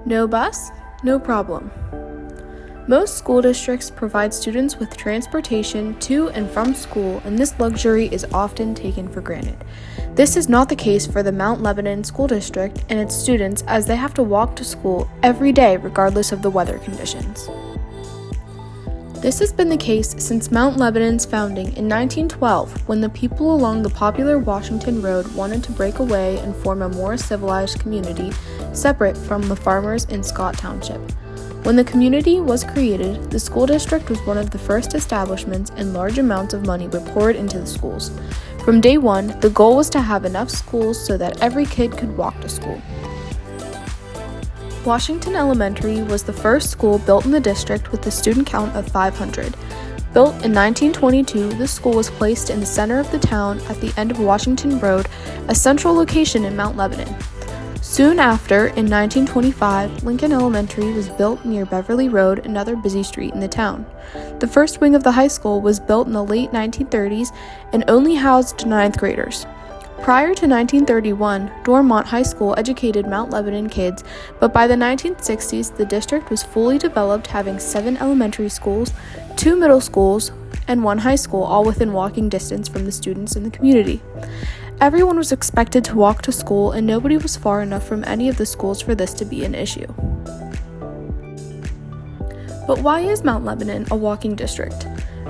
No bus? No problem. Most school districts provide students with transportation to and from school, and this luxury is often taken for granted. This is not the case for the Mount Lebanon School District and its students, as they have to walk to school every day regardless of the weather conditions. This has been the case since Mount Lebanon's founding in 1912, when the people along the popular Washington Road wanted to break away and form a more civilized community separate from the farmers in Scott Township. When the community was created, the school district was one of the first establishments, and large amounts of money were poured into the schools. From day one, the goal was to have enough schools so that every kid could walk to school. Washington Elementary was the first school built in the district with a student count of 500. Built in 1922, this school was placed in the center of the town at the end of Washington Road, a central location in Mount Lebanon. Soon after, in 1925, Lincoln Elementary was built near Beverly Road, another busy street in the town. The first wing of the high school was built in the late 1930s and only housed 9th graders. Prior to 1931, Dormont High School educated Mount Lebanon kids, but by the 1960s, the district was fully developed, having 7 elementary schools, 2 middle schools, and 1 high school, all within walking distance from the students in the community. Everyone was expected to walk to school, and nobody was far enough from any of the schools for this to be an issue. But why is Mount Lebanon a walking district?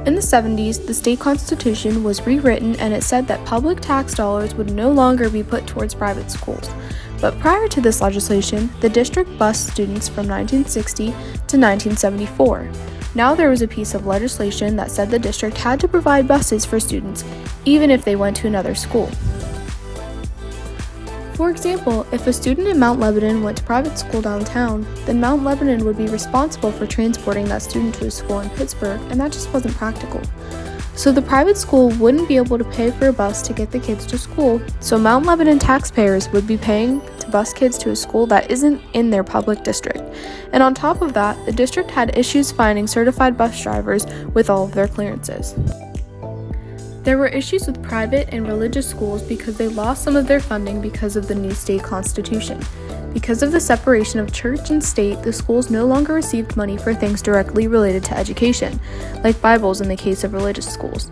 In the 70s, the state constitution was rewritten, and it said that public tax dollars would no longer be put towards private schools. But prior to this legislation, the district bused students from 1960 to 1974. Now there was a piece of legislation that said the district had to provide buses for students, even if they went to another school. For example, if a student in Mount Lebanon went to private school downtown, then Mount Lebanon would be responsible for transporting that student to a school in Pittsburgh, and that just wasn't practical. So the private school wouldn't be able to pay for a bus to get the kids to school, so Mount Lebanon taxpayers would be paying to bus kids to a school that isn't in their public district. And on top of that, the district had issues finding certified bus drivers with all of their clearances. There were issues with private and religious schools because they lost some of their funding because of the new state constitution. Because of the separation of church and state, the schools no longer received money for things directly related to education, like Bibles in the case of religious schools.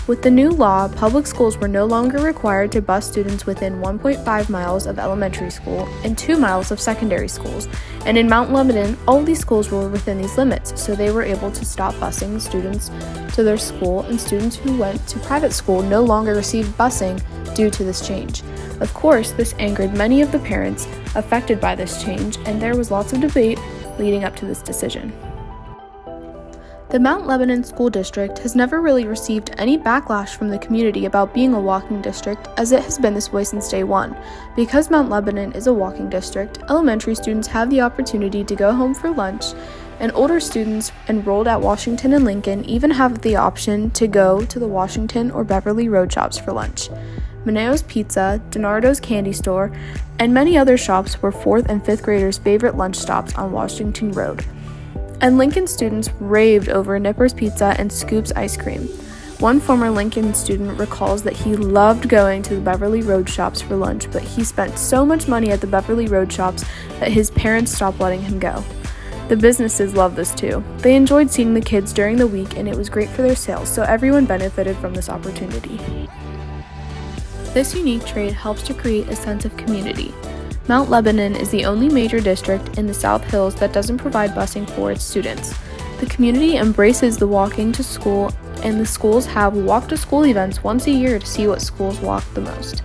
With the new law, public schools were no longer required to bus students within 1.5 miles of elementary school and 2 miles of secondary schools, and in Mount Lebanon, all these schools were within these limits, so they were able to stop busing students to their school, and students who went to private school no longer received busing due to this change. Of course, this angered many of the parents affected by this change, and there was lots of debate leading up to this decision. The Mount Lebanon School District has never really received any backlash from the community about being a walking district, as it has been this way since day one. Because Mount Lebanon is a walking district, elementary students have the opportunity to go home for lunch, and older students enrolled at Washington and Lincoln even have the option to go to the Washington or Beverly Road shops for lunch. Maneo's Pizza, DiNardo's Candy Store, and many other shops were 4th and 5th graders' favorite lunch stops on Washington Road. And Lincoln students raved over Nipper's Pizza and Scoop's ice cream. One former Lincoln student recalls that he loved going to the Beverly Road shops for lunch, but he spent so much money at the Beverly Road shops that his parents stopped letting him go. The businesses loved this too. They enjoyed seeing the kids during the week, and it was great for their sales, so everyone benefited from this opportunity. This unique trade helps to create a sense of community. Mount Lebanon is the only major district in the South Hills that doesn't provide busing for its students. The community embraces the walking to school, and the schools have walk-to-school events once a year to see what schools walk the most.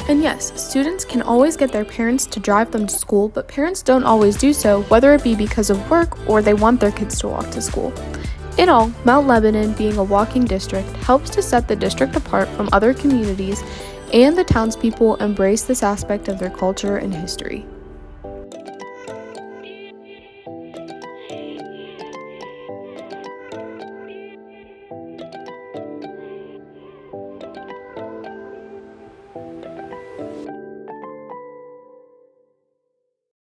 And yes, students can always get their parents to drive them to school, but parents don't always do so, whether it be because of work or they want their kids to walk to school. In all, Mount Lebanon, being a walking district, helps to set the district apart from other communities, and the townspeople embrace this aspect of their culture and history.